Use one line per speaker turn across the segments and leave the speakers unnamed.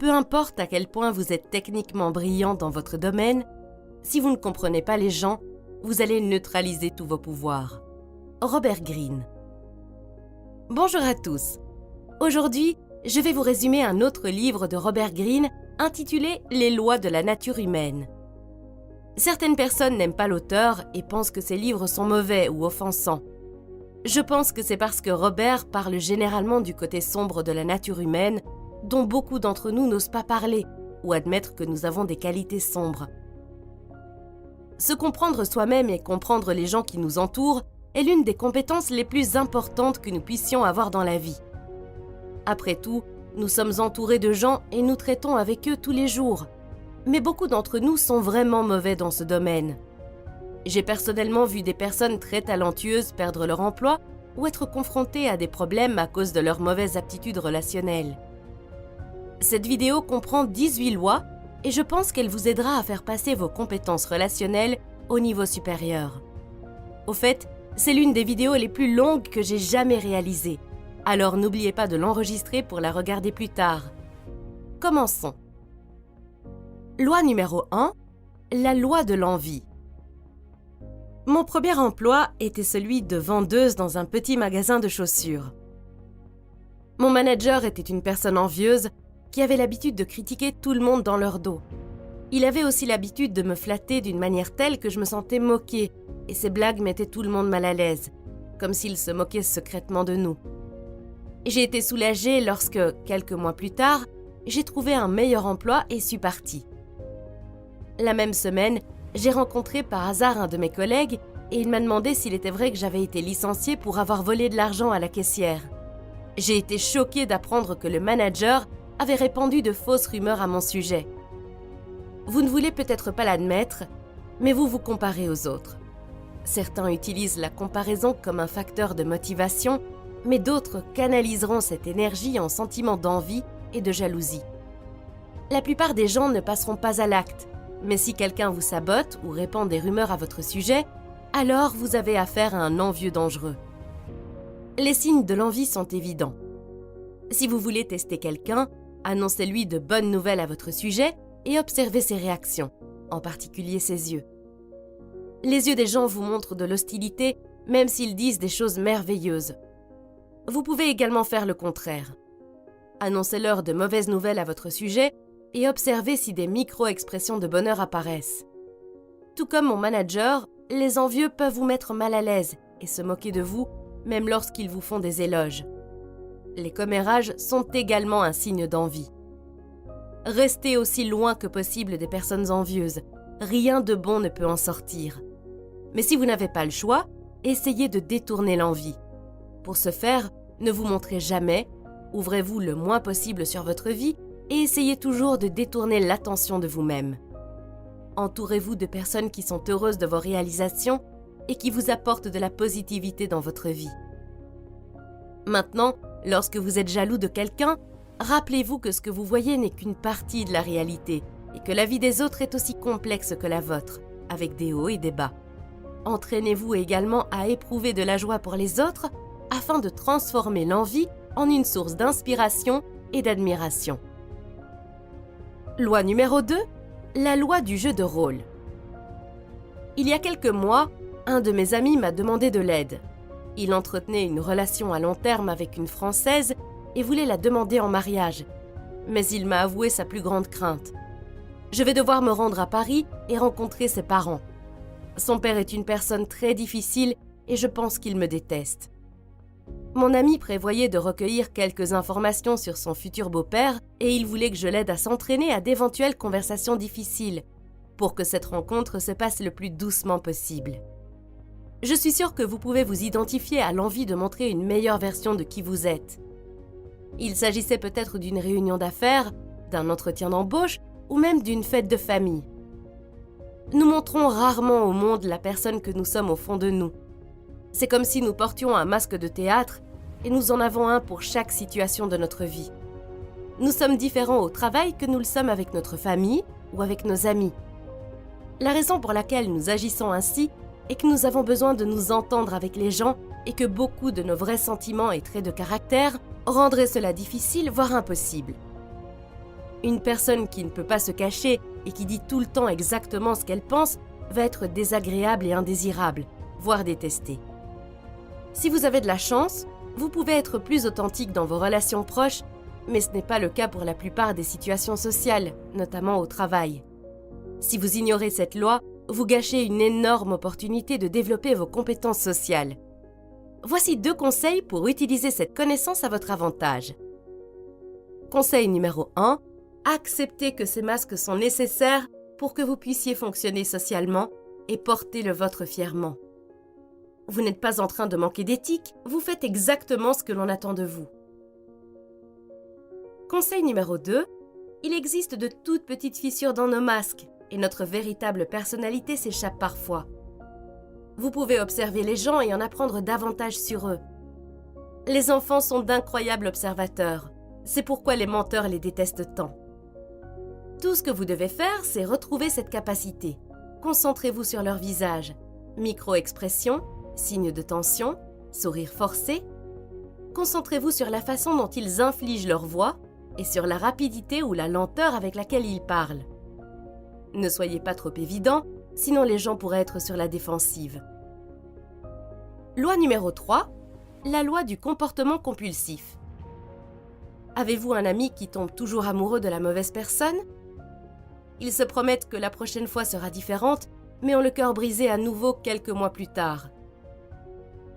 peu importe à quel point vous êtes techniquement brillant dans votre domaine, si vous ne comprenez pas les gens, vous allez neutraliser tous vos pouvoirs. Robert Greene. Bonjour à tous. Aujourd'hui, je vais vous résumer un autre livre de Robert Greene intitulé « Les lois de la nature humaine ». Certaines personnes n'aiment pas l'auteur et pensent que ses livres sont mauvais ou offensants. Je pense que c'est parce que Robert parle généralement du côté sombre de la nature humaine, dont beaucoup d'entre nous n'osent pas parler ou admettre que nous avons des qualités sombres. Se comprendre soi-même et comprendre les gens qui nous entourent est l'une des compétences les plus importantes que nous puissions avoir dans la vie. Après tout, nous sommes entourés de gens et nous traitons avec eux tous les jours. Mais beaucoup d'entre nous sont vraiment mauvais dans ce domaine. J'ai personnellement vu des personnes très talentueuses perdre leur emploi ou être confrontées à des problèmes à cause de leurs mauvaises aptitudes relationnelles. Cette vidéo comprend 18 lois et je pense qu'elle vous aidera à faire passer vos compétences relationnelles au niveau supérieur. Au fait, c'est l'une des vidéos les plus longues que j'ai jamais réalisées, alors n'oubliez pas de l'enregistrer pour la regarder plus tard. Commençons. Loi numéro 1, la loi de l'envie. Mon premier emploi était celui de vendeuse dans un petit magasin de chaussures. Mon manager était une personne envieuse qui avait l'habitude de critiquer tout le monde dans leur dos. Il avait aussi l'habitude de me flatter d'une manière telle que je me sentais moquée et ses blagues mettaient tout le monde mal à l'aise, comme s'il se moquait secrètement de nous. J'ai été soulagée lorsque, quelques mois plus tard, j'ai trouvé un meilleur emploi et suis partie. La même semaine, j'ai rencontré par hasard un de mes collègues et il m'a demandé s'il était vrai que j'avais été licenciée pour avoir volé de l'argent à la caissière. J'ai été choquée d'apprendre que le manager avait répandu de fausses rumeurs à mon sujet. Vous ne voulez peut-être pas l'admettre, mais vous vous comparez aux autres. Certains utilisent la comparaison comme un facteur de motivation, mais d'autres canaliseront cette énergie en sentiments d'envie et de jalousie. La plupart des gens ne passeront pas à l'acte, mais si quelqu'un vous sabote ou répand des rumeurs à votre sujet, alors vous avez affaire à un envieux dangereux. Les signes de l'envie sont évidents. Si vous voulez tester quelqu'un, annoncez-lui de bonnes nouvelles à votre sujet et observez ses réactions, en particulier ses yeux. Les yeux des gens vous montrent de l'hostilité, même s'ils disent des choses merveilleuses. Vous pouvez également faire le contraire. Annoncez-leur de mauvaises nouvelles à votre sujet et observez si des micro-expressions de bonheur apparaissent. Tout comme mon manager, les envieux peuvent vous mettre mal à l'aise et se moquer de vous, même lorsqu'ils vous font des éloges. Les commérages sont également un signe d'envie. Restez aussi loin que possible des personnes envieuses. Rien de bon ne peut en sortir. Mais si vous n'avez pas le choix, essayez de détourner l'envie. Pour ce faire, ne vous montrez jamais, ouvrez-vous le moins possible sur votre vie et essayez toujours de détourner l'attention de vous-même. Entourez-vous de personnes qui sont heureuses de vos réalisations et qui vous apportent de la positivité dans votre vie. Maintenant, lorsque vous êtes jaloux de quelqu'un, rappelez-vous que ce que vous voyez n'est qu'une partie de la réalité et que la vie des autres est aussi complexe que la vôtre, avec des hauts et des bas. Entraînez-vous également à éprouver de la joie pour les autres afin de transformer l'envie en une source d'inspiration et d'admiration. Loi numéro 2, la loi du jeu de rôle. Il y a quelques mois, un de mes amis m'a demandé de l'aide. Il entretenait une relation à long terme avec une Française et voulait la demander en mariage. Mais il m'a avoué sa plus grande crainte. Je vais devoir me rendre à Paris et rencontrer ses parents. Son père est une personne très difficile et je pense qu'il me déteste. Mon ami prévoyait de recueillir quelques informations sur son futur beau-père et il voulait que je l'aide à s'entraîner à d'éventuelles conversations difficiles pour que cette rencontre se passe le plus doucement possible. Je suis sûre que vous pouvez vous identifier à l'envie de montrer une meilleure version de qui vous êtes. Il s'agissait peut-être d'une réunion d'affaires, d'un entretien d'embauche ou même d'une fête de famille. Nous montrons rarement au monde la personne que nous sommes au fond de nous. C'est comme si nous portions un masque de théâtre et nous en avons un pour chaque situation de notre vie. Nous sommes différents au travail que nous le sommes avec notre famille ou avec nos amis. La raison pour laquelle nous agissons ainsi est que nous avons besoin de nous entendre avec les gens et que beaucoup de nos vrais sentiments et traits de caractère rendraient cela difficile, voire impossible. Une personne qui ne peut pas se cacher et qui dit tout le temps exactement ce qu'elle pense va être désagréable et indésirable, voire détestée. Si vous avez de la chance, vous pouvez être plus authentique dans vos relations proches, mais ce n'est pas le cas pour la plupart des situations sociales, notamment au travail. Si vous ignorez cette loi, vous gâchez une énorme opportunité de développer vos compétences sociales. Voici 2 conseils pour utiliser cette connaissance à votre avantage. Conseil numéro 1. Acceptez que ces masques sont nécessaires pour que vous puissiez fonctionner socialement et porter le vôtre fièrement. Vous n'êtes pas en train de manquer d'éthique, vous faites exactement ce que l'on attend de vous. Conseil numéro 2. Il existe de toutes petites fissures dans nos masques et notre véritable personnalité s'échappe parfois. Vous pouvez observer les gens et en apprendre davantage sur eux. Les enfants sont d'incroyables observateurs. C'est pourquoi les menteurs les détestent tant. Tout ce que vous devez faire, c'est retrouver cette capacité. Concentrez-vous sur leur visage. Micro-expressions, signes de tension, sourire forcé. Concentrez-vous sur la façon dont ils infligent leur voix et sur la rapidité ou la lenteur avec laquelle ils parlent. Ne soyez pas trop évident, sinon les gens pourraient être sur la défensive. Loi numéro 3, la loi du comportement compulsif. Avez-vous un ami qui tombe toujours amoureux de la mauvaise personne? Ils se promettent que la prochaine fois sera différente, mais ont le cœur brisé à nouveau quelques mois plus tard.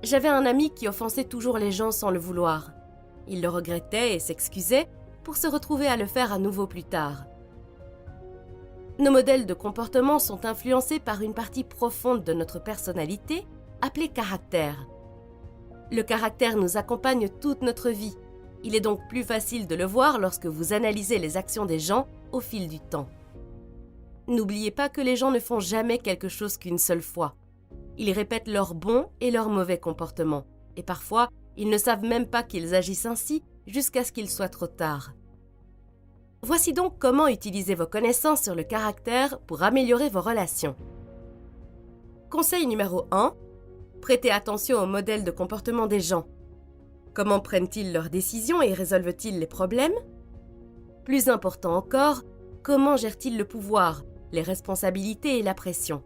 J'avais un ami qui offensait toujours les gens sans le vouloir. Il le regrettait et s'excusait pour se retrouver à le faire à nouveau plus tard. Nos modèles de comportement sont influencés par une partie profonde de notre personnalité, appelée caractère. Le caractère nous accompagne toute notre vie. Il est donc plus facile de le voir lorsque vous analysez les actions des gens au fil du temps. N'oubliez pas que les gens ne font jamais quelque chose qu'une seule fois. Ils répètent leurs bons et leurs mauvais comportements. Et parfois, ils ne savent même pas qu'ils agissent ainsi jusqu'à ce qu'il soit trop tard. Voici donc comment utiliser vos connaissances sur le caractère pour améliorer vos relations. Conseil numéro 1. Prêtez attention au modèle de comportement des gens. Comment prennent-ils leurs décisions et résolvent-ils les problèmes? Plus important encore, comment gèrent-ils le pouvoir, les responsabilités et la pression?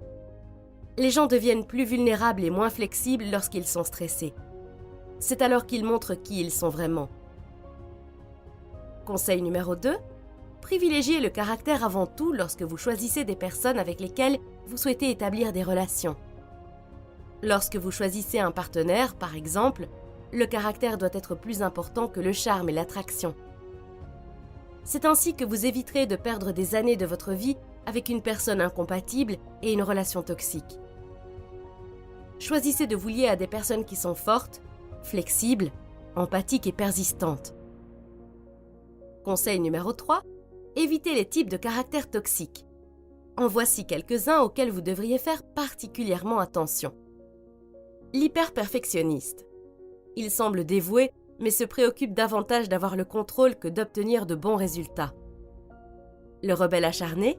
Les gens deviennent plus vulnérables et moins flexibles lorsqu'ils sont stressés. C'est alors qu'ils montrent qui ils sont vraiment. Conseil numéro 2. Privilégiez le caractère avant tout lorsque vous choisissez des personnes avec lesquelles vous souhaitez établir des relations. Lorsque vous choisissez un partenaire, par exemple, le caractère doit être plus important que le charme et l'attraction. C'est ainsi que vous éviterez de perdre des années de votre vie avec une personne incompatible et une relation toxique. Choisissez de vous lier à des personnes qui sont fortes, flexibles, empathiques et persistantes. Conseil numéro 3. Évitez les types de caractères toxiques. En voici quelques-uns auxquels vous devriez faire particulièrement attention. L'hyperperfectionniste. Il semble dévoué, mais se préoccupe davantage d'avoir le contrôle que d'obtenir de bons résultats. Le rebelle acharné.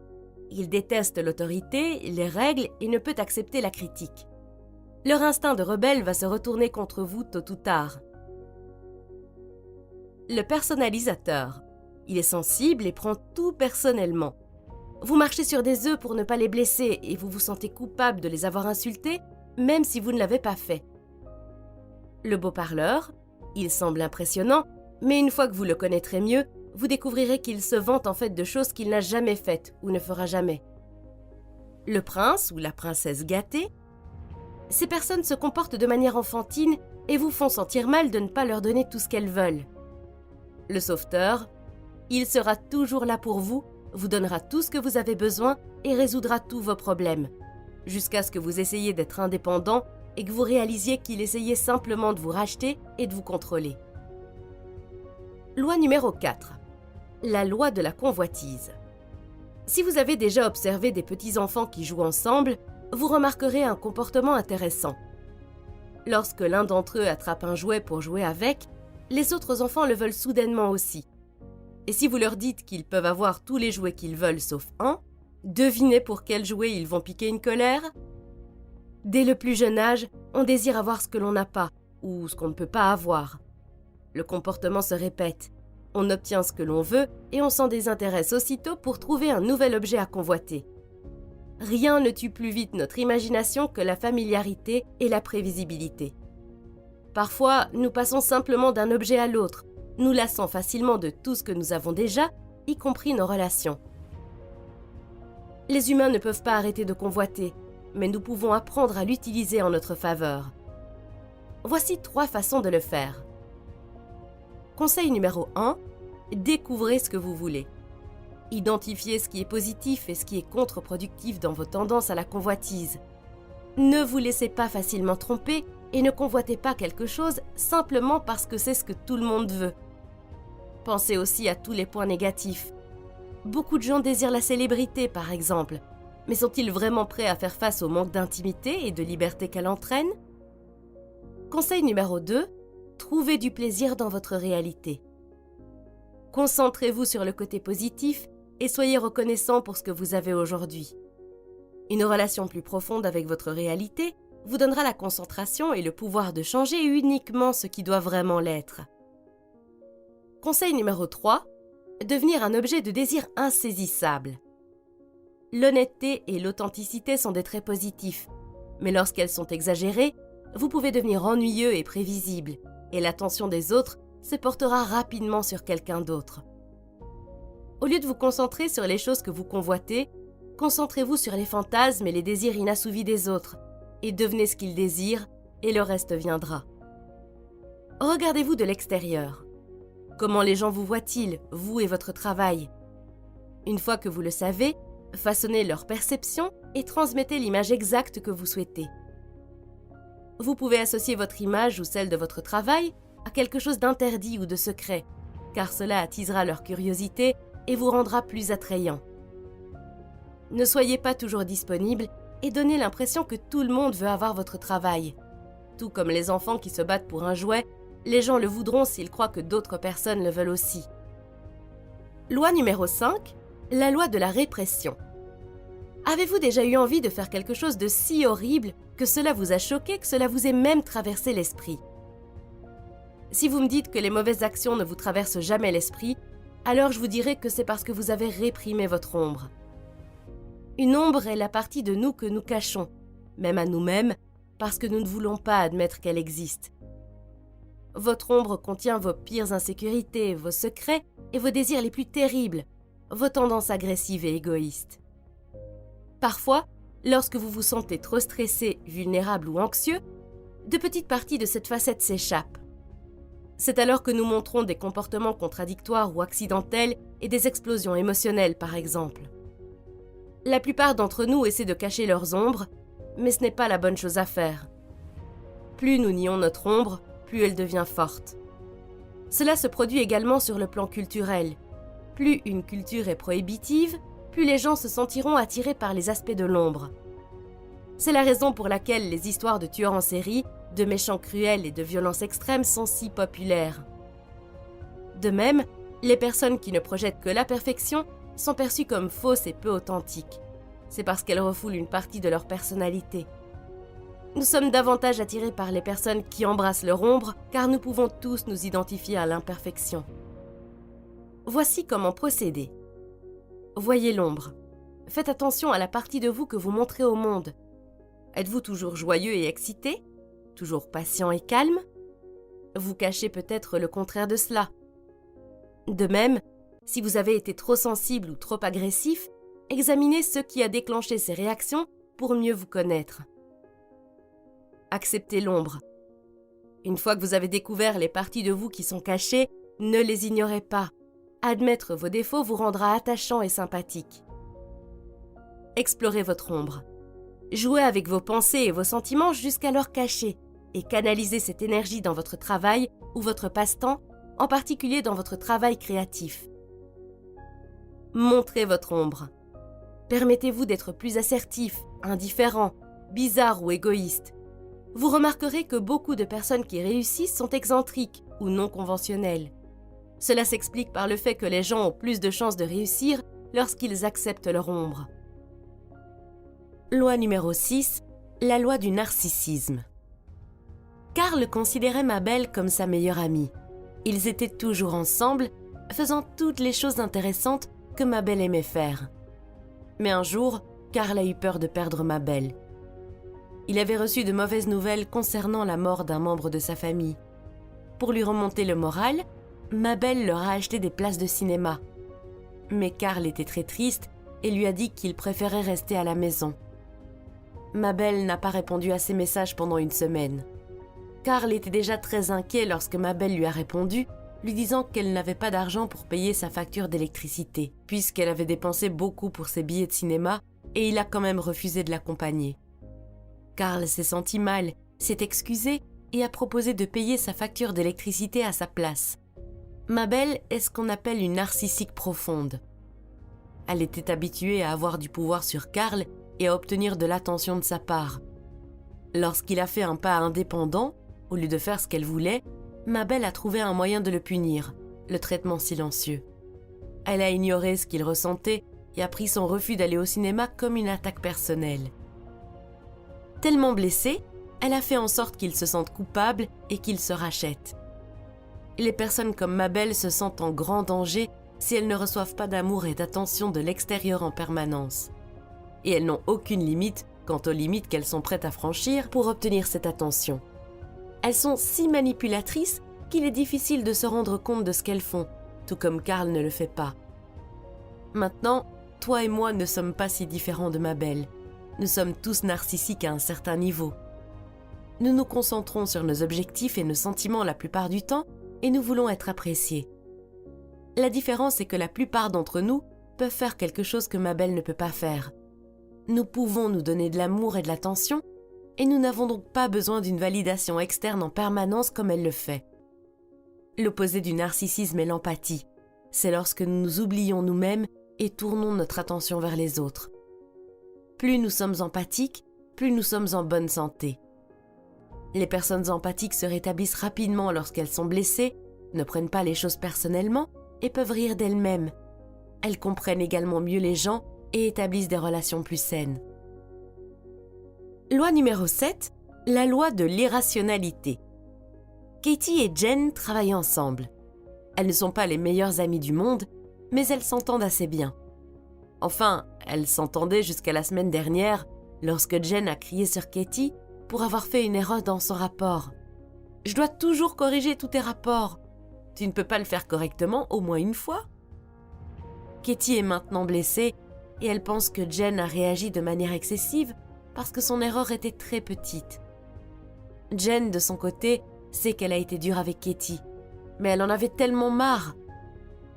Il déteste l'autorité, les règles et ne peut accepter la critique. Leur instinct de rebelle va se retourner contre vous tôt ou tard. Le personnalisateur. Il est sensible et prend tout personnellement. Vous marchez sur des œufs pour ne pas les blesser et vous vous sentez coupable de les avoir insultés, même si vous ne l'avez pas fait. Le beau parleur. Il semble impressionnant, mais une fois que vous le connaîtrez mieux, vous découvrirez qu'il se vante en fait de choses qu'il n'a jamais faites ou ne fera jamais. Le prince ou la princesse gâtée. Ces personnes se comportent de manière enfantine et vous font sentir mal de ne pas leur donner tout ce qu'elles veulent. Le sauveteur. Il sera toujours là pour vous, vous donnera tout ce que vous avez besoin et résoudra tous vos problèmes, jusqu'à ce que vous essayiez d'être indépendant et que vous réalisiez qu'il essayait simplement de vous racheter et de vous contrôler. Loi numéro 4. La loi de la convoitise. Si vous avez déjà observé des petits-enfants qui jouent ensemble, vous remarquerez un comportement intéressant. Lorsque l'un d'entre eux attrape un jouet pour jouer avec, les autres enfants le veulent soudainement aussi. Et si vous leur dites qu'ils peuvent avoir tous les jouets qu'ils veulent sauf un, devinez pour quel jouet ils vont piquer une colère? Dès le plus jeune âge, on désire avoir ce que l'on n'a pas ou ce qu'on ne peut pas avoir. Le comportement se répète. On obtient ce que l'on veut et on s'en désintéresse aussitôt pour trouver un nouvel objet à convoiter. Rien ne tue plus vite notre imagination que la familiarité et la prévisibilité. Parfois, nous passons simplement d'un objet à l'autre, nous lassant facilement de tout ce que nous avons déjà, y compris nos relations. Les humains ne peuvent pas arrêter de convoiter, mais nous pouvons apprendre à l'utiliser en notre faveur. Voici 3 façons de le faire. Conseil numéro 1, découvrez ce que vous voulez. Identifiez ce qui est positif et ce qui est contre-productif dans vos tendances à la convoitise. Ne vous laissez pas facilement tromper et ne convoitez pas quelque chose simplement parce que c'est ce que tout le monde veut. Pensez aussi à tous les points négatifs. Beaucoup de gens désirent la célébrité, par exemple, mais sont-ils vraiment prêts à faire face au manque d'intimité et de liberté qu'elle entraîne? Conseil numéro 2, trouvez du plaisir dans votre réalité. Concentrez-vous sur le côté positif et soyez reconnaissant pour ce que vous avez aujourd'hui. Une relation plus profonde avec votre réalité vous donnera la concentration et le pouvoir de changer uniquement ce qui doit vraiment l'être. Conseil numéro 3, devenir un objet de désir insaisissable. L'honnêteté et l'authenticité sont des traits positifs, mais lorsqu'elles sont exagérées, vous pouvez devenir ennuyeux et prévisible, et l'attention des autres se portera rapidement sur quelqu'un d'autre. Au lieu de vous concentrer sur les choses que vous convoitez, concentrez-vous sur les fantasmes et les désirs inassouvis des autres, et devenez ce qu'ils désirent, et le reste viendra. Regardez-vous de l'extérieur. Comment les gens vous voient-ils, vous et votre travail? Une fois que vous le savez, façonnez leur perception et transmettez l'image exacte que vous souhaitez. Vous pouvez associer votre image ou celle de votre travail à quelque chose d'interdit ou de secret, car cela attisera leur curiosité et vous rendra plus attrayant. Ne soyez pas toujours disponible et donnez l'impression que tout le monde veut avoir votre travail. Tout comme les enfants qui se battent pour un jouet, les gens le voudront s'ils croient que d'autres personnes le veulent aussi. Loi numéro 5, la loi de la répression. Avez-vous déjà eu envie de faire quelque chose de si horrible que cela vous a choqué, que cela vous ait même traversé l'esprit? Si vous me dites que les mauvaises actions ne vous traversent jamais l'esprit, alors je vous dirai que c'est parce que vous avez réprimé votre ombre. Une ombre est la partie de nous que nous cachons, même à nous-mêmes, parce que nous ne voulons pas admettre qu'elle existe. Votre ombre contient vos pires insécurités, vos secrets et vos désirs les plus terribles, vos tendances agressives et égoïstes. Parfois, lorsque vous vous sentez trop stressé, vulnérable ou anxieux, de petites parties de cette facette s'échappent. C'est alors que nous montrons des comportements contradictoires ou accidentels et des explosions émotionnelles, par exemple. La plupart d'entre nous essaient de cacher leurs ombres, mais ce n'est pas la bonne chose à faire. Plus nous nions notre ombre, plus elle devient forte. Cela se produit également sur le plan culturel. Plus une culture est prohibitive, plus les gens se sentiront attirés par les aspects de l'ombre. C'est la raison pour laquelle les histoires de tueurs en série, de méchants cruels et de violences extrêmes sont si populaires. De même, les personnes qui ne projettent que la perfection sont perçues comme fausses et peu authentiques. C'est parce qu'elles refoulent une partie de leur personnalité. Nous sommes davantage attirés par les personnes qui embrassent leur ombre, car nous pouvons tous nous identifier à l'imperfection. Voici comment procéder. Voyez l'ombre. Faites attention à la partie de vous que vous montrez au monde. Êtes-vous toujours joyeux et excité? Toujours patient et calme? Vous cachez peut-être le contraire de cela. De même, si vous avez été trop sensible ou trop agressif, examinez ce qui a déclenché ces réactions pour mieux vous connaître. Acceptez l'ombre. Une fois que vous avez découvert les parties de vous qui sont cachées, ne les ignorez pas. Admettre vos défauts vous rendra attachant et sympathique. Explorez votre ombre. Jouez avec vos pensées et vos sentiments jusqu'à leur cacher et canalisez cette énergie dans votre travail ou votre passe-temps, en particulier dans votre travail créatif. Montrez votre ombre. Permettez-vous d'être plus assertif, indifférent, bizarre ou égoïste. Vous remarquerez que beaucoup de personnes qui réussissent sont excentriques ou non conventionnelles. Cela s'explique par le fait que les gens ont plus de chances de réussir lorsqu'ils acceptent leur ombre. Loi numéro 6, la loi du narcissisme. Karl considérait Mabel comme sa meilleure amie. Ils étaient toujours ensemble, faisant toutes les choses intéressantes que Mabel aimait faire. Mais un jour, Karl a eu peur de perdre Mabel. Il avait reçu de mauvaises nouvelles concernant la mort d'un membre de sa famille. Pour lui remonter le moral, Mabel leur a acheté des places de cinéma. Mais Karl était très triste et lui a dit qu'il préférait rester à la maison. Mabel n'a pas répondu à ses messages pendant une semaine. Karl était déjà très inquiet lorsque Mabel lui a répondu, lui disant qu'elle n'avait pas d'argent pour payer sa facture d'électricité, puisqu'elle avait dépensé beaucoup pour ses billets de cinéma et il a quand même refusé de l'accompagner. Karl s'est senti mal, s'est excusé et a proposé de payer sa facture d'électricité à sa place. Mabel est ce qu'on appelle une narcissique profonde. Elle était habituée à avoir du pouvoir sur Karl et à obtenir de l'attention de sa part. Lorsqu'il a fait un pas indépendant, au lieu de faire ce qu'elle voulait, Mabel a trouvé un moyen de le punir, le traitement silencieux. Elle a ignoré ce qu'il ressentait et a pris son refus d'aller au cinéma comme une attaque personnelle. Tellement blessée, elle a fait en sorte qu'il se sente coupable et qu'il se rachète. Les personnes comme Mabel se sentent en grand danger si elles ne reçoivent pas d'amour et d'attention de l'extérieur en permanence. Et elles n'ont aucune limite quant aux limites qu'elles sont prêtes à franchir pour obtenir cette attention. Elles sont si manipulatrices qu'il est difficile de se rendre compte de ce qu'elles font, tout comme Karl ne le fait pas. Maintenant, toi et moi ne sommes pas si différents de Mabel. Nous sommes tous narcissiques à un certain niveau. Nous nous concentrons sur nos objectifs et nos sentiments la plupart du temps et nous voulons être appréciés. La différence est que la plupart d'entre nous peuvent faire quelque chose que Mabel ne peut pas faire. Nous pouvons nous donner de l'amour et de l'attention et nous n'avons donc pas besoin d'une validation externe en permanence comme elle le fait. L'opposé du narcissisme est l'empathie. C'est lorsque nous nous oublions nous-mêmes et tournons notre attention vers les autres. Plus nous sommes empathiques, plus nous sommes en bonne santé. Les personnes empathiques se rétablissent rapidement lorsqu'elles sont blessées, ne prennent pas les choses personnellement et peuvent rire d'elles-mêmes. Elles comprennent également mieux les gens et établissent des relations plus saines. Loi numéro 7, la loi de l'irrationalité. Katie et Jen travaillent ensemble. Elles ne sont pas les meilleures amies du monde, mais elles s'entendent assez bien. Enfin, elles s'entendaient jusqu'à la semaine dernière, lorsque Jen a crié sur Katie pour avoir fait une erreur dans son rapport. « Je dois toujours corriger tous tes rapports. Tu ne peux pas le faire correctement au moins une fois ?» Katie est maintenant blessée et elle pense que Jen a réagi de manière excessive parce que son erreur était très petite. Jen, de son côté, sait qu'elle a été dure avec Katie, mais elle en avait tellement marre.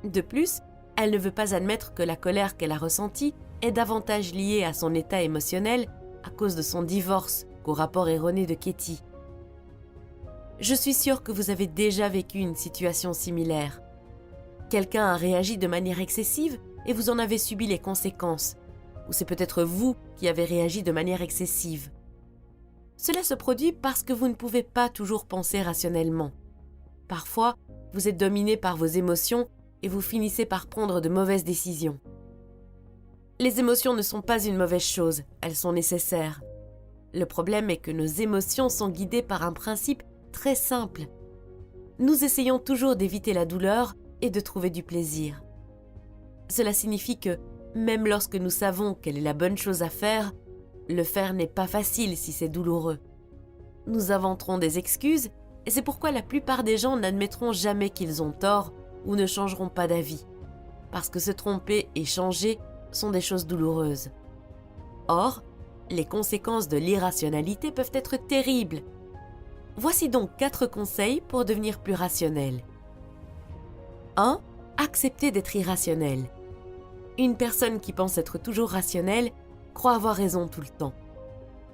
De plus, elle ne veut pas admettre que la colère qu'elle a ressentie est davantage liée à son état émotionnel à cause de son divorce qu'au rapport erroné de Katie. Je suis sûre que vous avez déjà vécu une situation similaire. Quelqu'un a réagi de manière excessive et vous en avez subi les conséquences. Ou c'est peut-être vous qui avez réagi de manière excessive. Cela se produit parce que vous ne pouvez pas toujours penser rationnellement. Parfois, vous êtes dominé par vos émotions et vous finissez par prendre de mauvaises décisions. Les émotions ne sont pas une mauvaise chose, elles sont nécessaires. Le problème est que nos émotions sont guidées par un principe très simple. Nous essayons toujours d'éviter la douleur et de trouver du plaisir. Cela signifie que, même lorsque nous savons quelle est la bonne chose à faire, le faire n'est pas facile si c'est douloureux. Nous inventerons des excuses et c'est pourquoi la plupart des gens n'admettront jamais qu'ils ont tort ou ne changeront pas d'avis. Parce que se tromper et changer sont des choses douloureuses. Or, les conséquences de l'irrationalité peuvent être terribles. Voici donc 4 conseils pour devenir plus rationnel. 1. Accepter d'être irrationnel. Une personne qui pense être toujours rationnelle croit avoir raison tout le temps.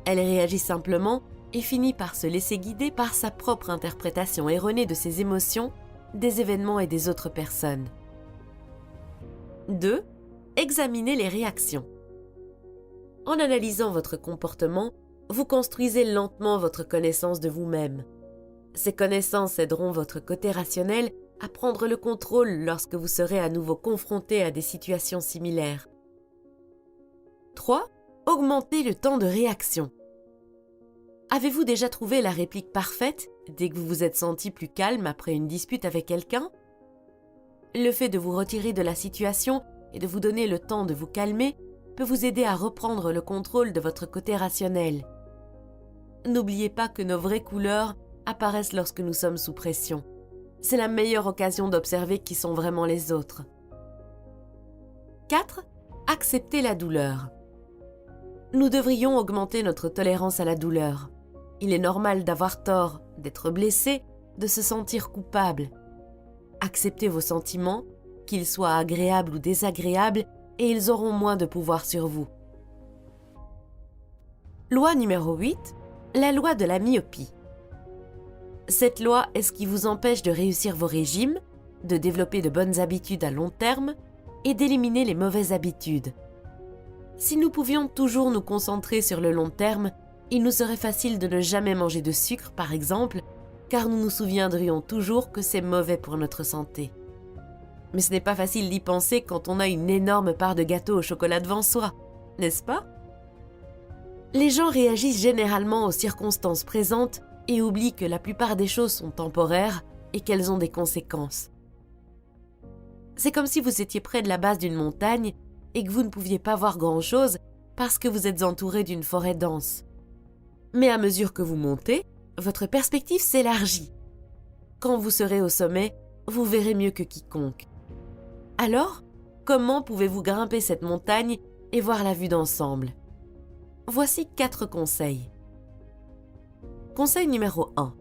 Elle réagit simplement et finit par se laisser guider par sa propre interprétation erronée de ses émotions, des événements et des autres personnes. 2. Examinez les réactions. En analysant votre comportement, vous construisez lentement votre connaissance de vous-même. Ces connaissances aideront votre côté rationnel à prendre le contrôle lorsque vous serez à nouveau confronté à des situations similaires. 3. Augmentez le temps de réaction. Avez-vous déjà trouvé la réplique parfaite dès que vous vous êtes senti plus calme après une dispute avec quelqu'un ? Le fait de vous retirer de la situation et de vous donner le temps de vous calmer peut vous aider à reprendre le contrôle de votre côté rationnel. N'oubliez pas que nos vraies couleurs apparaissent lorsque nous sommes sous pression. C'est la meilleure occasion d'observer qui sont vraiment les autres. 4. Accepter la douleur. Nous devrions augmenter notre tolérance à la douleur. Il est normal d'avoir tort, d'être blessé, de se sentir coupable. Acceptez vos sentiments, qu'ils soient agréables ou désagréables, et ils auront moins de pouvoir sur vous. Loi numéro 8. La loi de la myopie. Cette loi est ce qui vous empêche de réussir vos régimes, de développer de bonnes habitudes à long terme et d'éliminer les mauvaises habitudes. Si nous pouvions toujours nous concentrer sur le long terme, il nous serait facile de ne jamais manger de sucre, par exemple, car nous nous souviendrions toujours que c'est mauvais pour notre santé. Mais ce n'est pas facile d'y penser quand on a une énorme part de gâteau au chocolat devant soi, n'est-ce pas? Les gens réagissent généralement aux circonstances présentes et oublient que la plupart des choses sont temporaires et qu'elles ont des conséquences. C'est comme si vous étiez près de la base d'une montagne et que vous ne pouviez pas voir grand-chose parce que vous êtes entouré d'une forêt dense. Mais à mesure que vous montez, votre perspective s'élargit. Quand vous serez au sommet, vous verrez mieux que quiconque. Alors, comment pouvez-vous grimper cette montagne et voir la vue d'ensemble? Voici 4 conseils. Conseil numéro 1.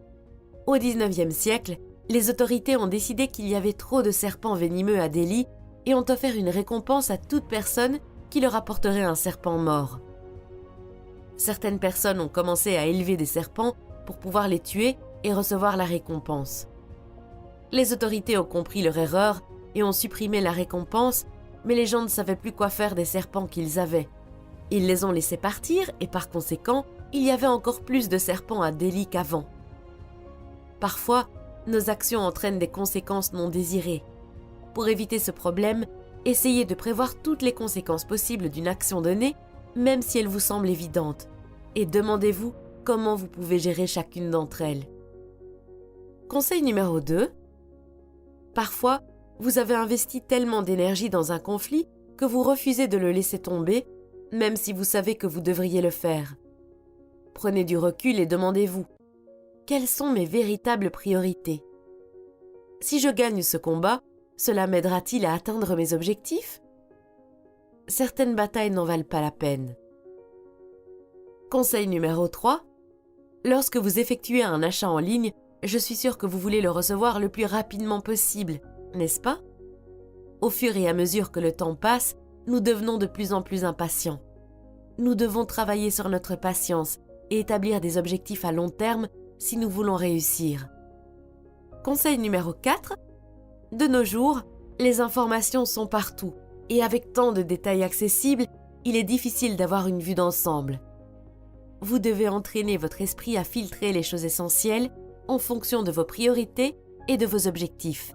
Au XIXe siècle, les autorités ont décidé qu'il y avait trop de serpents venimeux à Delhi et ont offert une récompense à toute personne qui leur apporterait un serpent mort. Certaines personnes ont commencé à élever des serpents pour pouvoir les tuer et recevoir la récompense. Les autorités ont compris leur erreur et ont supprimé la récompense, mais les gens ne savaient plus quoi faire des serpents qu'ils avaient. Ils les ont laissés partir et par conséquent, il y avait encore plus de serpents à Delhi qu'avant. Parfois, nos actions entraînent des conséquences non désirées. Pour éviter ce problème, essayez de prévoir toutes les conséquences possibles d'une action donnée, même si elle vous semble évidente, et demandez-vous comment vous pouvez gérer chacune d'entre elles. Conseil numéro 2. Parfois, vous avez investi tellement d'énergie dans un conflit que vous refusez de le laisser tomber, même si vous savez que vous devriez le faire. Prenez du recul et demandez-vous: quelles sont mes véritables priorités? Si je gagne ce combat, cela m'aidera-t-il à atteindre mes objectifs? Certaines batailles n'en valent pas la peine. Conseil numéro 3. Lorsque vous effectuez un achat en ligne, je suis sûre que vous voulez le recevoir le plus rapidement possible, n'est-ce pas? Au fur et à mesure que le temps passe, nous devenons de plus en plus impatients. Nous devons travailler sur notre patience et établir des objectifs à long terme si nous voulons réussir. Conseil numéro 4. De nos jours, les informations sont partout et avec tant de détails accessibles, il est difficile d'avoir une vue d'ensemble. Vous devez entraîner votre esprit à filtrer les choses essentielles en fonction de vos priorités et de vos objectifs.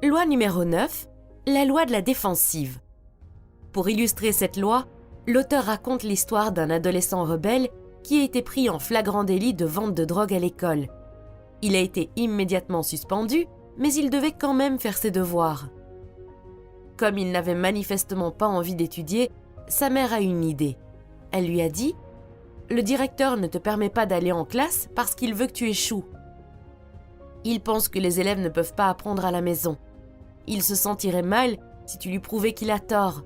Loi numéro 9. La loi de la défensive. Pour illustrer cette loi, l'auteur raconte l'histoire d'un adolescent rebelle qui a été pris en flagrant délit de vente de drogue à l'école. Il a été immédiatement suspendu, mais il devait quand même faire ses devoirs. Comme il n'avait manifestement pas envie d'étudier, sa mère a une idée. Elle lui a dit: « Le directeur ne te permet pas d'aller en classe parce qu'il veut que tu échoues. Il pense que les élèves ne peuvent pas apprendre à la maison. Il se sentirait mal si tu lui prouvais qu'il a tort. »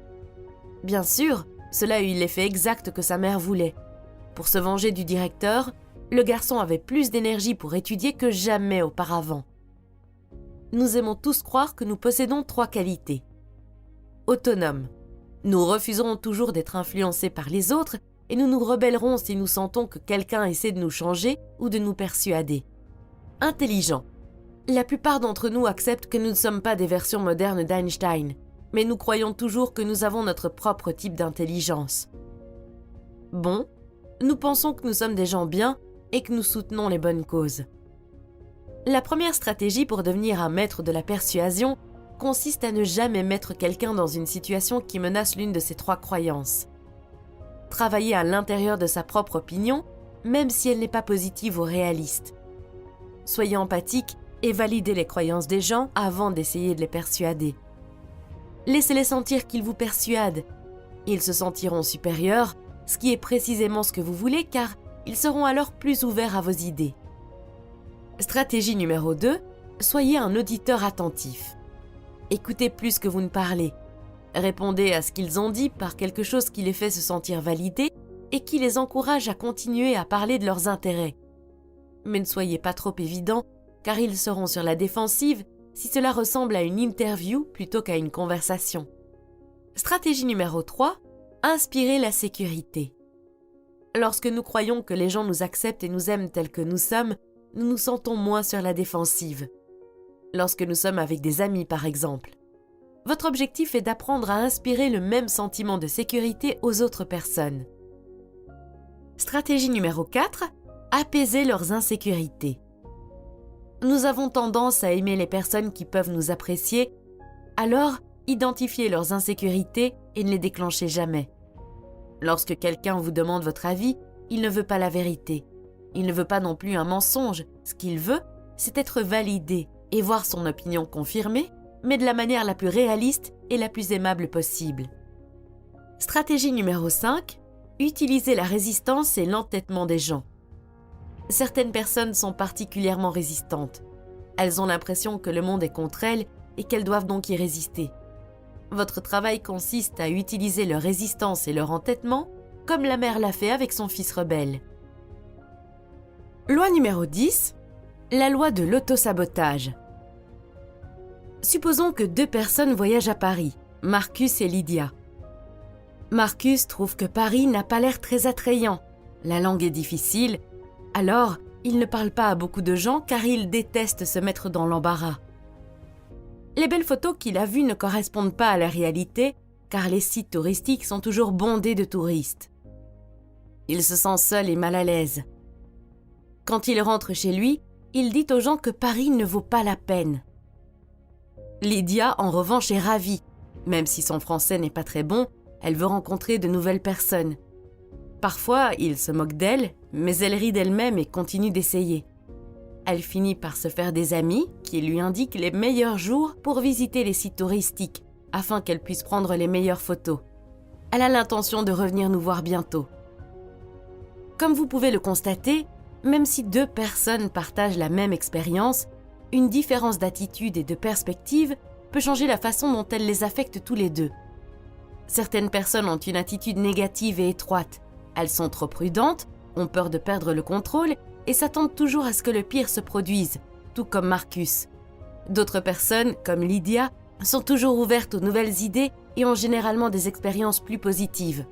Bien sûr, cela a eu l'effet exact que sa mère voulait. Pour se venger du directeur, le garçon avait plus d'énergie pour étudier que jamais auparavant. Nous aimons tous croire que nous possédons 3 qualités. Autonome. Nous refuserons toujours d'être influencés par les autres et nous nous rebellerons si nous sentons que quelqu'un essaie de nous changer ou de nous persuader. Intelligent. La plupart d'entre nous acceptent que nous ne sommes pas des versions modernes d'Einstein, mais nous croyons toujours que nous avons notre propre type d'intelligence. Bon, nous pensons que nous sommes des gens bien et que nous soutenons les bonnes causes. La première stratégie pour devenir un maître de la persuasion consiste à ne jamais mettre quelqu'un dans une situation qui menace l'une de ces 3 croyances. Travailler à l'intérieur de sa propre opinion, même si elle n'est pas positive ou réaliste. Soyez empathique et validez les croyances des gens avant d'essayer de les persuader. Laissez-les sentir qu'ils vous persuadent. Ils se sentiront supérieurs, ce qui est précisément ce que vous voulez car ils seront alors plus ouverts à vos idées. Stratégie numéro 2, soyez un auditeur attentif. Écoutez plus que vous ne parlez. Répondez à ce qu'ils ont dit par quelque chose qui les fait se sentir validés et qui les encourage à continuer à parler de leurs intérêts. Mais ne soyez pas trop évident, car ils seront sur la défensive si cela ressemble à une interview plutôt qu'à une conversation. Stratégie numéro 3, inspirez la sécurité. Lorsque nous croyons que les gens nous acceptent et nous aiment tels que nous sommes, nous nous sentons moins sur la défensive. Lorsque nous sommes avec des amis, par exemple. Votre objectif est d'apprendre à inspirer le même sentiment de sécurité aux autres personnes. Stratégie numéro 4, apaiser leurs insécurités. Nous avons tendance à aimer les personnes qui peuvent nous apprécier, alors identifiez leurs insécurités et ne les déclenchez jamais. Lorsque quelqu'un vous demande votre avis, il ne veut pas la vérité. Il ne veut pas non plus un mensonge. Ce qu'il veut, c'est être validé et voir son opinion confirmée, mais de la manière la plus réaliste et la plus aimable possible. Stratégie numéro 5, utilisez la résistance et l'entêtement des gens. Certaines personnes sont particulièrement résistantes. Elles ont l'impression que le monde est contre elles et qu'elles doivent donc y résister. Votre travail consiste à utiliser leur résistance et leur entêtement, comme la mère l'a fait avec son fils rebelle. Loi numéro 10, la loi de l'autosabotage. Supposons que 2 personnes voyagent à Paris, Marcus et Lydia. Marcus trouve que Paris n'a pas l'air très attrayant. La langue est difficile, alors il ne parle pas à beaucoup de gens car il déteste se mettre dans l'embarras. Les belles photos qu'il a vues ne correspondent pas à la réalité car les sites touristiques sont toujours bondés de touristes. Il se sent seul et mal à l'aise. Quand il rentre chez lui, il dit aux gens que Paris ne vaut pas la peine. Lydia, en revanche, est ravie. Même si son français n'est pas très bon, elle veut rencontrer de nouvelles personnes. Parfois, il se moque d'elle, mais elle rit d'elle-même et continue d'essayer. Elle finit par se faire des amis qui lui indiquent les meilleurs jours pour visiter les sites touristiques, afin qu'elle puisse prendre les meilleures photos. Elle a l'intention de revenir nous voir bientôt. Comme vous pouvez le constater, même si 2 personnes partagent la même expérience, une différence d'attitude et de perspective peut changer la façon dont elle les affecte tous les 2. Certaines personnes ont une attitude négative et étroite. Elles sont trop prudentes, ont peur de perdre le contrôle et s'attendent toujours à ce que le pire se produise, tout comme Marcus. D'autres personnes, comme Lydia, sont toujours ouvertes aux nouvelles idées et ont généralement des expériences plus positives.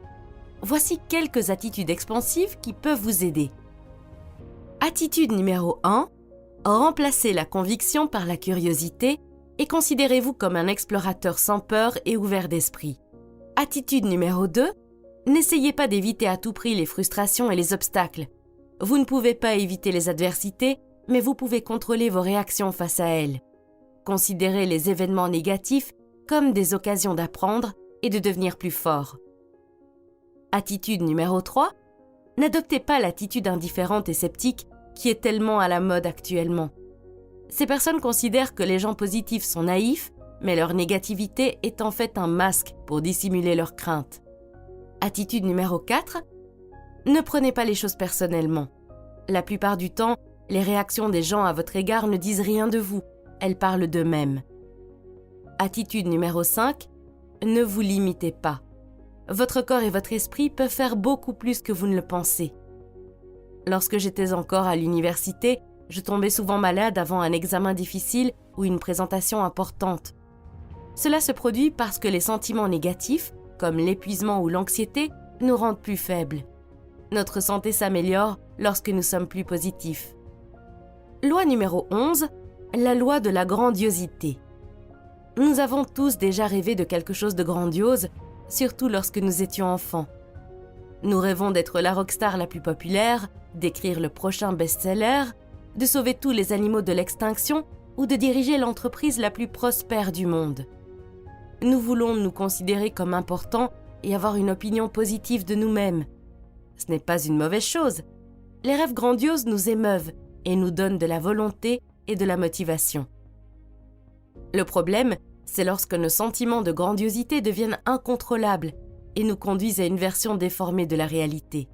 Voici quelques attitudes expansives qui peuvent vous aider. Attitude numéro 1. Remplacez la conviction par la curiosité et considérez-vous comme un explorateur sans peur et ouvert d'esprit. Attitude numéro 2. N'essayez pas d'éviter à tout prix les frustrations et les obstacles. Vous ne pouvez pas éviter les adversités, mais vous pouvez contrôler vos réactions face à elles. Considérez les événements négatifs comme des occasions d'apprendre et de devenir plus fort. Attitude numéro 3. N'adoptez pas l'attitude indifférente et sceptique qui est tellement à la mode actuellement. Ces personnes considèrent que les gens positifs sont naïfs, mais leur négativité est en fait un masque pour dissimuler leurs craintes. Attitude numéro 4. Ne prenez pas les choses personnellement. La plupart du temps, les réactions des gens à votre égard ne disent rien de vous, elles parlent d'eux-mêmes. Attitude numéro 5. Ne vous limitez pas. Votre corps et votre esprit peuvent faire beaucoup plus que vous ne le pensez. Lorsque j'étais encore à l'université, je tombais souvent malade avant un examen difficile ou une présentation importante. Cela se produit parce que les sentiments négatifs, comme l'épuisement ou l'anxiété, nous rendent plus faibles. Notre santé s'améliore lorsque nous sommes plus positifs. Loi numéro 11, la loi de la grandiosité. Nous avons tous déjà rêvé de quelque chose de grandiose, surtout lorsque nous étions enfants. Nous rêvons d'être la rockstar la plus populaire, d'écrire le prochain best-seller, de sauver tous les animaux de l'extinction ou de diriger l'entreprise la plus prospère du monde. Nous voulons nous considérer comme importants et avoir une opinion positive de nous-mêmes. Ce n'est pas une mauvaise chose. Les rêves grandioses nous émeuvent et nous donnent de la volonté et de la motivation. Le problème, c'est lorsque nos sentiments de grandiosité deviennent incontrôlables et nous conduisent à une version déformée de la réalité.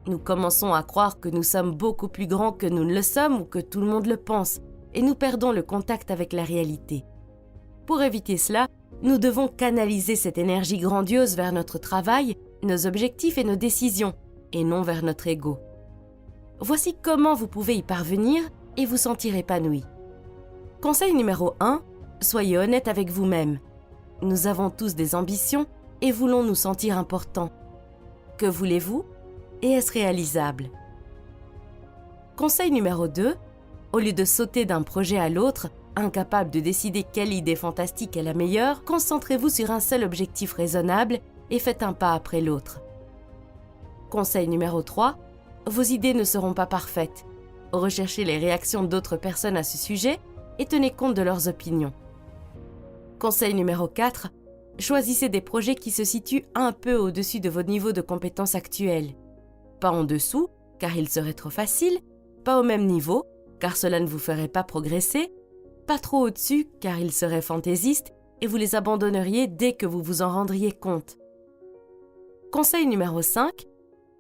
Nous commençons à croire que nous sommes beaucoup plus grands que nous ne le sommes ou que tout le monde le pense, et nous perdons le contact avec la réalité. Pour éviter cela, nous devons canaliser cette énergie grandiose vers notre travail, nos objectifs et nos décisions, et non vers notre ego. Voici comment vous pouvez y parvenir et vous sentir épanoui. Conseil numéro 1, soyez honnête avec vous-même. Nous avons tous des ambitions et voulons nous sentir importants. Que voulez-vous et est-ce réalisable? Conseil numéro 2, au lieu de sauter d'un projet à l'autre, incapable de décider quelle idée fantastique est la meilleure, concentrez-vous sur un seul objectif raisonnable et faites un pas après l'autre. Conseil numéro 3, vos idées ne seront pas parfaites. Recherchez les réactions d'autres personnes à ce sujet et tenez compte de leurs opinions. Conseil numéro 4, choisissez des projets qui se situent un peu au-dessus de vos niveaux de compétences actuels. Pas en dessous, car il serait trop facile, pas au même niveau, car cela ne vous ferait pas progresser, pas trop au-dessus, car il serait fantaisiste et vous les abandonneriez dès que vous vous en rendriez compte. Conseil numéro 5,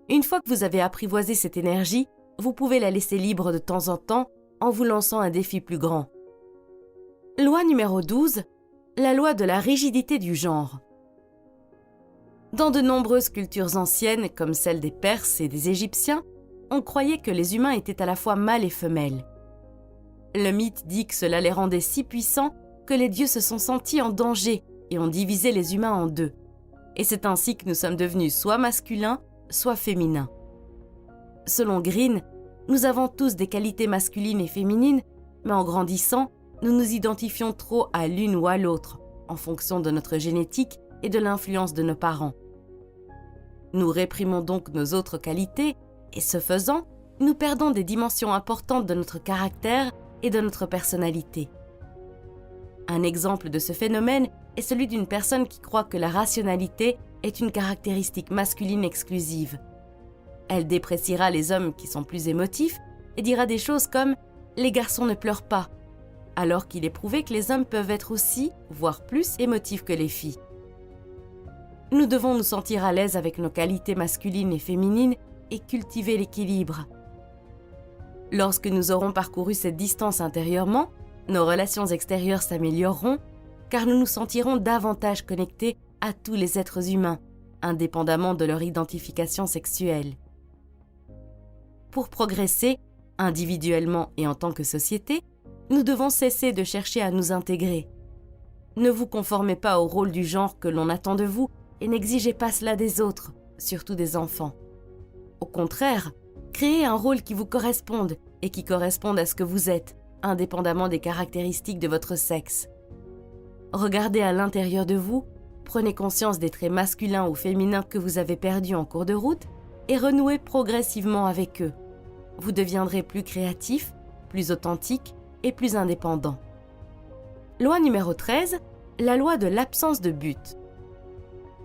une fois que vous avez apprivoisé cette énergie, vous pouvez la laisser libre de temps en temps en vous lançant un défi plus grand. Loi numéro 12, la loi de la rigidité du genre. Dans de nombreuses cultures anciennes, comme celle des Perses et des Égyptiens, on croyait que les humains étaient à la fois mâles et femelles. Le mythe dit que cela les rendait si puissants que les dieux se sont sentis en danger et ont divisé les humains en deux. Et c'est ainsi que nous sommes devenus soit masculins, soit féminins. Selon Green, nous avons tous des qualités masculines et féminines, mais en grandissant, nous nous identifions trop à l'une ou à l'autre, en fonction de notre génétique et de l'influence de nos parents. Nous réprimons donc nos autres qualités, et ce faisant, nous perdons des dimensions importantes de notre caractère et de notre personnalité. Un exemple de ce phénomène est celui d'une personne qui croit que la rationalité est une caractéristique masculine exclusive. Elle dépréciera les hommes qui sont plus émotifs et dira des choses comme « les garçons ne pleurent pas », alors qu'il est prouvé que les hommes peuvent être aussi, voire plus, émotifs que les filles. Nous devons nous sentir à l'aise avec nos qualités masculines et féminines et cultiver l'équilibre. Lorsque nous aurons parcouru cette distance intérieurement, nos relations extérieures s'amélioreront car nous nous sentirons davantage connectés à tous les êtres humains, indépendamment de leur identification sexuelle. Pour progresser, individuellement et en tant que société, nous devons cesser de chercher à nous intégrer. Ne vous conformez pas au rôle du genre que l'on attend de vous et n'exigez pas cela des autres, surtout des enfants. Au contraire, créez un rôle qui vous corresponde et qui corresponde à ce que vous êtes, indépendamment des caractéristiques de votre sexe. Regardez à l'intérieur de vous, prenez conscience des traits masculins ou féminins que vous avez perdus en cours de route et renouez progressivement avec eux. Vous deviendrez plus créatif, plus authentique et plus indépendant. Loi numéro 13, la loi de l'absence de but.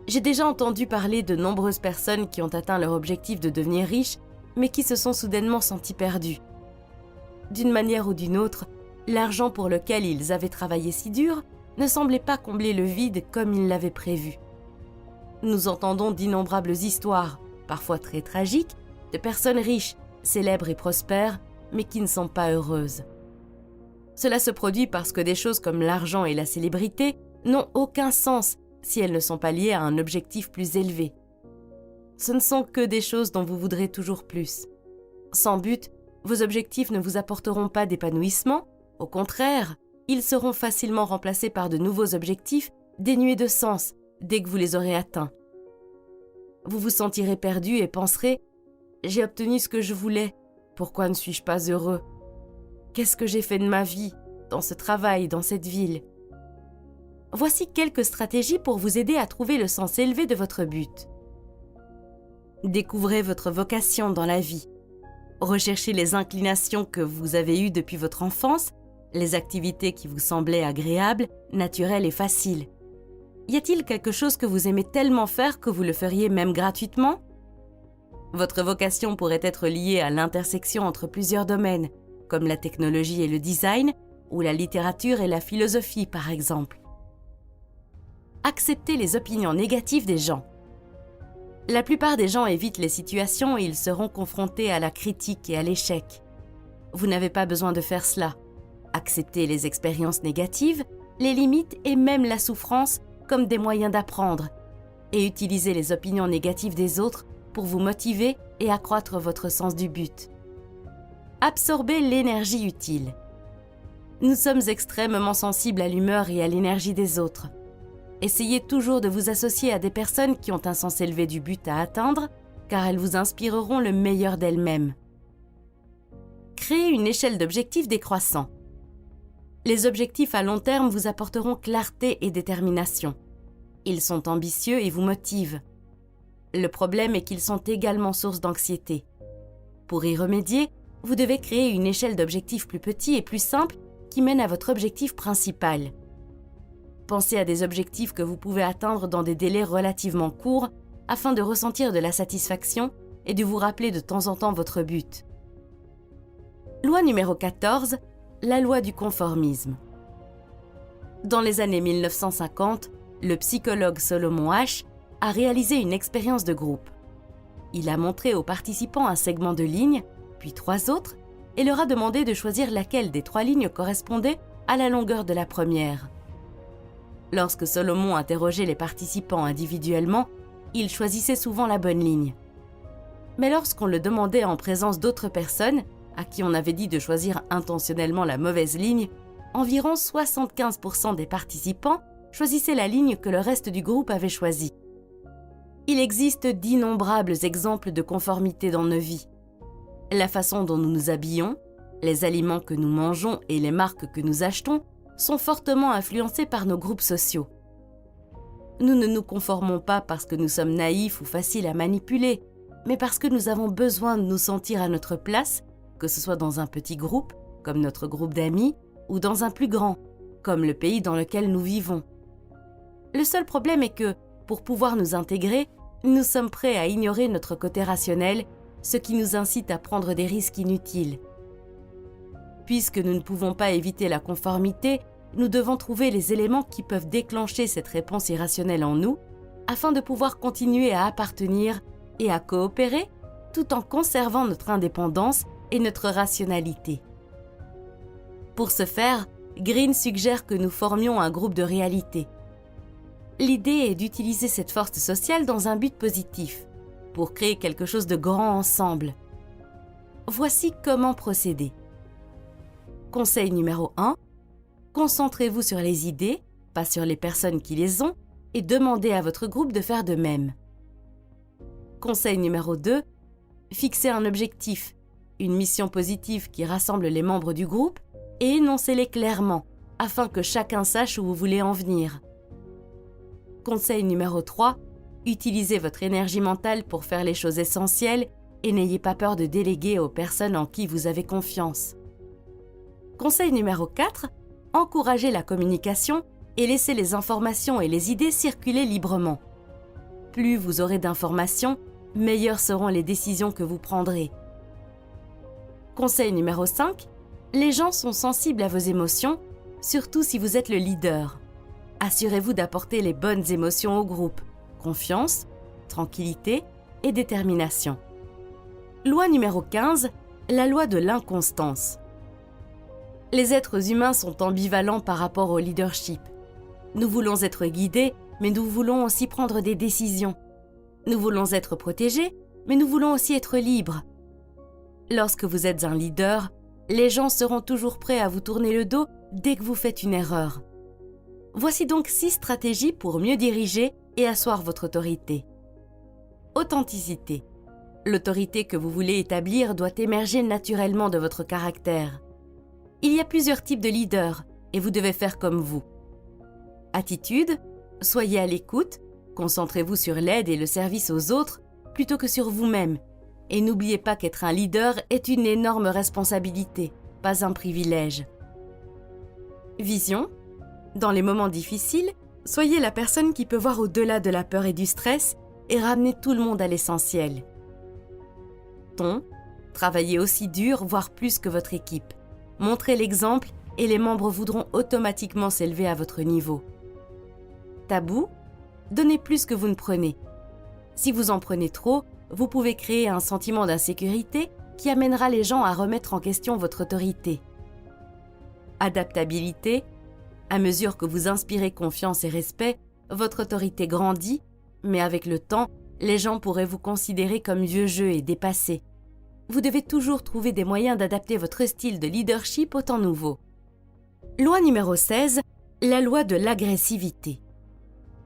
J'ai déjà entendu parler de nombreuses personnes qui ont atteint leur objectif de devenir riches, mais qui se sont soudainement sentis perdus. D'une manière ou d'une autre, l'argent pour lequel ils avaient travaillé si dur ne semblait pas combler le vide comme ils l'avaient prévu. Nous entendons d'innombrables histoires, parfois très tragiques, de personnes riches, célèbres et prospères, mais qui ne sont pas heureuses. Cela se produit parce que des choses comme l'argent et la célébrité n'ont aucun sens si elles ne sont pas liées à un objectif plus élevé. Ce ne sont que des choses dont vous voudrez toujours plus. Sans but, vos objectifs ne vous apporteront pas d'épanouissement. Au contraire, ils seront facilement remplacés par de nouveaux objectifs dénués de sens dès que vous les aurez atteints. Vous vous sentirez perdu et penserez « J'ai obtenu ce que je voulais, pourquoi ne suis-je pas heureux ? Qu'est-ce que j'ai fait de ma vie, dans ce travail, dans cette ville ?» Voici quelques stratégies pour vous aider à trouver le sens élevé de votre but. Découvrez votre vocation dans la vie. Recherchez les inclinations que vous avez eues depuis votre enfance, les activités qui vous semblaient agréables, naturelles et faciles. Y a-t-il quelque chose que vous aimez tellement faire que vous le feriez même gratuitement ? Votre vocation pourrait être liée à l'intersection entre plusieurs domaines, comme la technologie et le design, ou la littérature et la philosophie par exemple. Acceptez les opinions négatives des gens. La plupart des gens évitent les situations où ils seront confrontés à la critique et à l'échec. Vous n'avez pas besoin de faire cela. Acceptez les expériences négatives, les limites et même la souffrance comme des moyens d'apprendre, et utilisez les opinions négatives des autres pour vous motiver et accroître votre sens du but. Absorbez l'énergie utile. Nous sommes extrêmement sensibles à l'humeur et à l'énergie des autres. Essayez toujours de vous associer à des personnes qui ont un sens élevé du but à atteindre, car elles vous inspireront le meilleur d'elles-mêmes. Créez une échelle d'objectifs décroissants. Les objectifs à long terme vous apporteront clarté et détermination. Ils sont ambitieux et vous motivent. Le problème est qu'ils sont également source d'anxiété. Pour y remédier, vous devez créer une échelle d'objectifs plus petits et plus simples qui mène à votre objectif principal. Pensez à des objectifs que vous pouvez atteindre dans des délais relativement courts afin de ressentir de la satisfaction et de vous rappeler de temps en temps votre but. Loi numéro 14, la loi du conformisme. Dans les années 1950, le psychologue Solomon Asch a réalisé une expérience de groupe. Il a montré aux participants un segment de ligne, puis 3 autres, et leur a demandé de choisir laquelle des 3 lignes correspondait à la longueur de la première. Lorsque Solomon interrogeait les participants individuellement, ils choisissaient souvent la bonne ligne. Mais lorsqu'on le demandait en présence d'autres personnes, à qui on avait dit de choisir intentionnellement la mauvaise ligne, environ 75% des participants choisissaient la ligne que le reste du groupe avait choisie. Il existe d'innombrables exemples de conformité dans nos vies. La façon dont nous nous habillons, les aliments que nous mangeons et les marques que nous achetons sont fortement influencés par nos groupes sociaux. Nous ne nous conformons pas parce que nous sommes naïfs ou faciles à manipuler, mais parce que nous avons besoin de nous sentir à notre place, que ce soit dans un petit groupe, comme notre groupe d'amis, ou dans un plus grand, comme le pays dans lequel nous vivons. Le seul problème est que, pour pouvoir nous intégrer, nous sommes prêts à ignorer notre côté rationnel, ce qui nous incite à prendre des risques inutiles. Puisque nous ne pouvons pas éviter la conformité, nous devons trouver les éléments qui peuvent déclencher cette réponse irrationnelle en nous, afin de pouvoir continuer à appartenir et à coopérer, tout en conservant notre indépendance et notre rationalité. Pour ce faire, Green suggère que nous formions un groupe de réalité. L'idée est d'utiliser cette force sociale dans un but positif, pour créer quelque chose de grand ensemble. Voici comment procéder. Conseil numéro 1. Concentrez-vous sur les idées, pas sur les personnes qui les ont, et demandez à votre groupe de faire de même. Conseil numéro 2. Fixez un objectif, une mission positive qui rassemble les membres du groupe, et énoncez-les clairement, afin que chacun sache où vous voulez en venir. Conseil numéro 3. Utilisez votre énergie mentale pour faire les choses essentielles et n'ayez pas peur de déléguer aux personnes en qui vous avez confiance. Conseil numéro 4. Encouragez la communication et laissez les informations et les idées circuler librement. Plus vous aurez d'informations, meilleures seront les décisions que vous prendrez. Conseil numéro 5. Les gens sont sensibles à vos émotions, surtout si vous êtes le leader. Assurez-vous d'apporter les bonnes émotions au groupe. Confiance, tranquillité et détermination. Loi numéro 15, la loi de l'inconstance. Les êtres humains sont ambivalents par rapport au leadership. Nous voulons être guidés, mais nous voulons aussi prendre des décisions. Nous voulons être protégés, mais nous voulons aussi être libres. Lorsque vous êtes un leader, les gens seront toujours prêts à vous tourner le dos dès que vous faites une erreur. Voici donc 6 stratégies pour mieux diriger et asseoir votre autorité. Authenticité. L'autorité que vous voulez établir doit émerger naturellement de votre caractère. Il y a plusieurs types de leaders et vous devez faire comme vous. Attitude. Soyez à l'écoute, concentrez-vous sur l'aide et le service aux autres plutôt que sur vous-même. Et n'oubliez pas qu'être un leader est une énorme responsabilité, pas un privilège. Vision. Dans les moments difficiles, soyez la personne qui peut voir au-delà de la peur et du stress et ramener tout le monde à l'essentiel. Ton. Travaillez aussi dur, voire plus que votre équipe. Montrez l'exemple et les membres voudront automatiquement s'élever à votre niveau. Tabou, donnez plus que vous ne prenez. Si vous en prenez trop, vous pouvez créer un sentiment d'insécurité qui amènera les gens à remettre en question votre autorité. Adaptabilité, à mesure que vous inspirez confiance et respect, votre autorité grandit, mais avec le temps, les gens pourraient vous considérer comme vieux jeu et dépassé. Vous devez toujours trouver des moyens d'adapter votre style de leadership au temps nouveau. Loi numéro 16, la loi de l'agressivité.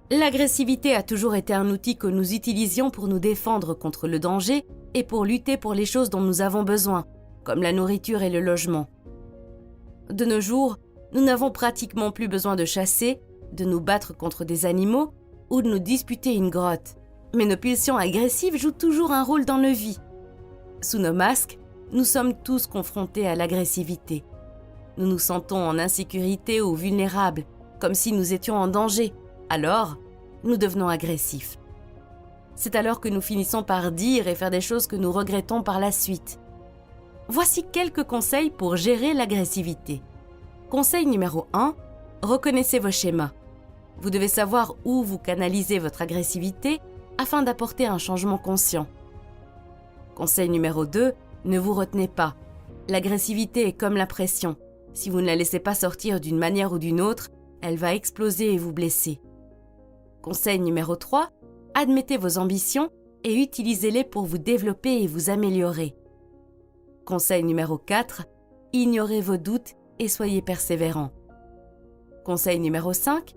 L'agressivité a toujours été un outil que nous utilisions pour nous défendre contre le danger et pour lutter pour les choses dont nous avons besoin, comme la nourriture et le logement. De nos jours, nous n'avons pratiquement plus besoin de chasser, de nous battre contre des animaux ou de nous disputer une grotte. Mais nos pulsions agressives jouent toujours un rôle dans nos vies. Sous nos masques, nous sommes tous confrontés à l'agressivité. Nous nous sentons en insécurité ou vulnérables, comme si nous étions en danger. Alors, nous devenons agressifs. C'est alors que nous finissons par dire et faire des choses que nous regrettons par la suite. Voici quelques conseils pour gérer l'agressivité. Conseil numéro 1, reconnaissez vos schémas. Vous devez savoir où vous canalisez votre agressivité afin d'apporter un changement conscient. Conseil numéro 2, ne vous retenez pas. L'agressivité est comme la pression. Si vous ne la laissez pas sortir d'une manière ou d'une autre, elle va exploser et vous blesser. Conseil numéro 3, admettez vos ambitions et utilisez-les pour vous développer et vous améliorer. Conseil numéro 4, ignorez vos doutes et soyez persévérant. Conseil numéro 5,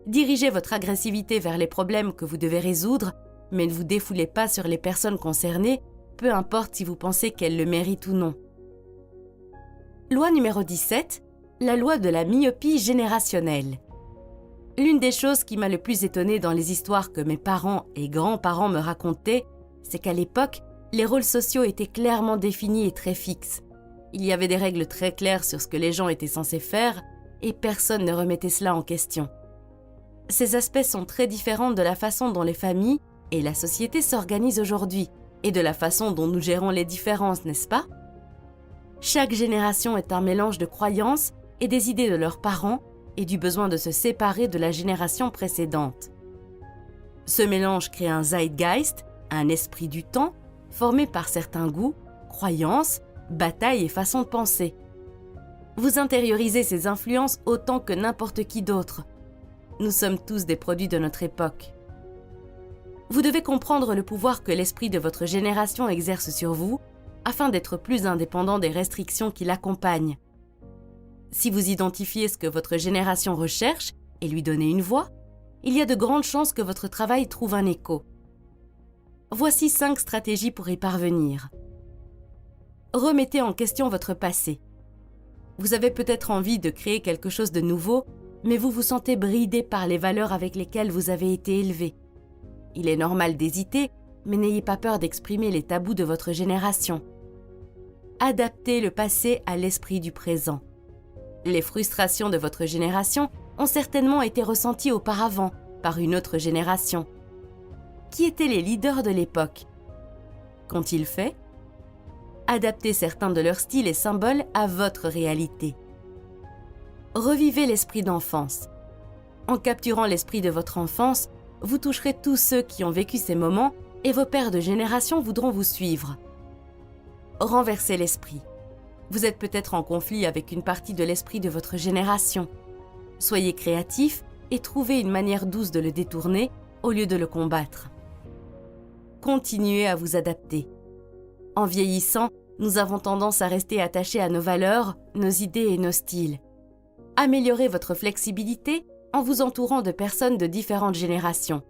dirigez votre agressivité vers les problèmes que vous devez résoudre, mais ne vous défoulez pas sur les personnes concernées, peu importe si vous pensez qu'elles le méritent ou non. Loi numéro 17, la loi de la myopie générationnelle. L'une des choses qui m'a le plus étonnée dans les histoires que mes parents et grands-parents me racontaient, c'est qu'à l'époque, les rôles sociaux étaient clairement définis et très fixes. Il y avait des règles très claires sur ce que les gens étaient censés faire et personne ne remettait cela en question. Ces aspects sont très différents de la façon dont les familles et la société s'organisent aujourd'hui et de la façon dont nous gérons les différences, n'est-ce pas? Chaque génération est un mélange de croyances et des idées de leurs parents et du besoin de se séparer de la génération précédente. Ce mélange crée un zeitgeist, un esprit du temps, formé par certains goûts, croyances, batailles et façons de penser. Vous intériorisez ces influences autant que n'importe qui d'autre. Nous sommes tous des produits de notre époque. Vous devez comprendre le pouvoir que l'esprit de votre génération exerce sur vous afin d'être plus indépendant des restrictions qui l'accompagnent. Si vous identifiez ce que votre génération recherche et lui donnez une voix, il y a de grandes chances que votre travail trouve un écho. Voici 5 stratégies pour y parvenir. Remettez en question votre passé. Vous avez peut-être envie de créer quelque chose de nouveau, mais vous vous sentez bridé par les valeurs avec lesquelles vous avez été élevé. Il est normal d'hésiter, mais n'ayez pas peur d'exprimer les tabous de votre génération. Adaptez le passé à l'esprit du présent. Les frustrations de votre génération ont certainement été ressenties auparavant par une autre génération. Qui étaient les leaders de l'époque? Qu'ont-ils fait? Adaptez certains de leurs styles et symboles à votre réalité. Revivez l'esprit d'enfance. En capturant l'esprit de votre enfance, vous toucherez tous ceux qui ont vécu ces moments et vos pairs de génération voudront vous suivre. Renversez l'esprit. Vous êtes peut-être en conflit avec une partie de l'esprit de votre génération. Soyez créatif et trouvez une manière douce de le détourner au lieu de le combattre. Continuez à vous adapter. En vieillissant, nous avons tendance à rester attachés à nos valeurs, nos idées et nos styles. Améliorez votre flexibilité en vous entourant de personnes de différentes générations.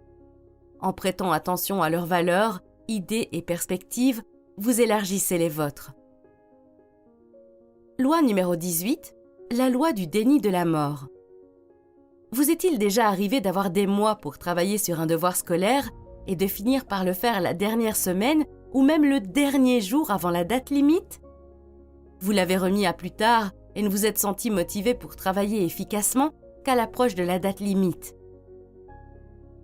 En prêtant attention à leurs valeurs, idées et perspectives, vous élargissez les vôtres. Loi numéro 18, la loi du déni de la mort. Vous est-il déjà arrivé d'avoir des mois pour travailler sur un devoir scolaire et de finir par le faire la dernière semaine ou même le dernier jour avant la date limite? Vous l'avez remis à plus tard et ne vous êtes senti motivé pour travailler efficacement qu'à l'approche de la date limite.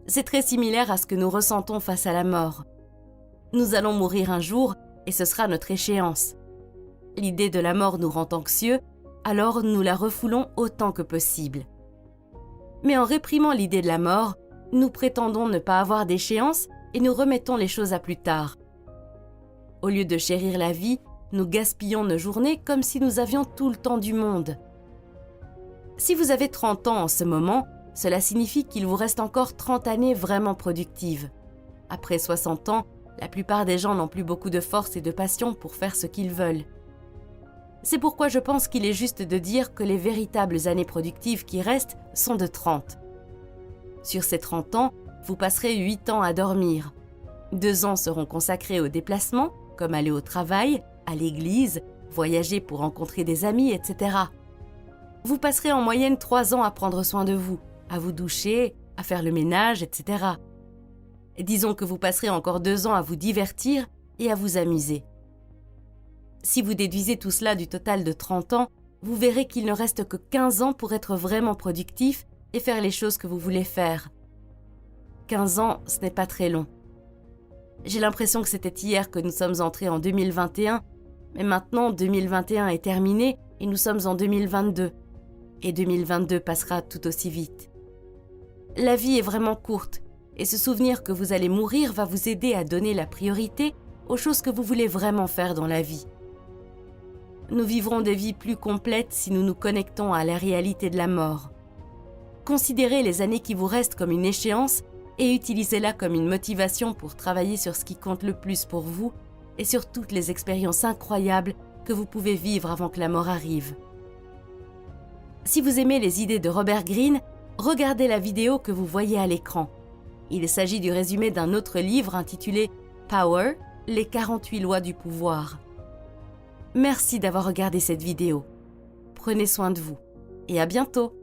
C'est très similaire à ce que nous ressentons face à la mort. Nous allons mourir un jour et ce sera notre échéance. L'idée de la mort nous rend anxieux alors nous la refoulons autant que possible. Mais en réprimant l'idée de la mort, nous prétendons ne pas avoir d'échéance et nous remettons les choses à plus tard. Au lieu de chérir la vie, nous gaspillons nos journées comme si nous avions tout le temps du monde. Si vous avez 30 ans en ce moment, cela signifie qu'il vous reste encore 30 années vraiment productives. Après 60 ans, la plupart des gens n'ont plus beaucoup de force et de passion pour faire ce qu'ils veulent. C'est pourquoi je pense qu'il est juste de dire que les véritables années productives qui restent sont de 30. Sur ces 30 ans, vous passerez 8 ans à dormir. 2 ans seront consacrés au déplacement, comme aller au travail, à l'église, voyager pour rencontrer des amis, etc. Vous passerez en moyenne 3 ans à prendre soin de vous, à vous doucher, à faire le ménage, etc. Disons que vous passerez encore 2 ans à vous divertir et à vous amuser. Si vous déduisez tout cela du total de 30 ans, vous verrez qu'il ne reste que 15 ans pour être vraiment productif et faire les choses que vous voulez faire. 15 ans, ce n'est pas très long. J'ai l'impression que c'était hier que nous sommes entrés en 2021, mais maintenant 2021 est terminé et nous sommes en 2022. Et 2022 passera tout aussi vite. La vie est vraiment courte, et se souvenir que vous allez mourir va vous aider à donner la priorité aux choses que vous voulez vraiment faire dans la vie. Nous vivrons des vies plus complètes si nous nous connectons à la réalité de la mort. Considérez les années qui vous restent comme une échéance et utilisez-la comme une motivation pour travailler sur ce qui compte le plus pour vous et sur toutes les expériences incroyables que vous pouvez vivre avant que la mort arrive. Si vous aimez les idées de Robert Greene, regardez la vidéo que vous voyez à l'écran. Il s'agit du résumé d'un autre livre intitulé « Power, les 48 lois du pouvoir ». Merci d'avoir regardé cette vidéo. Prenez soin de vous et à bientôt.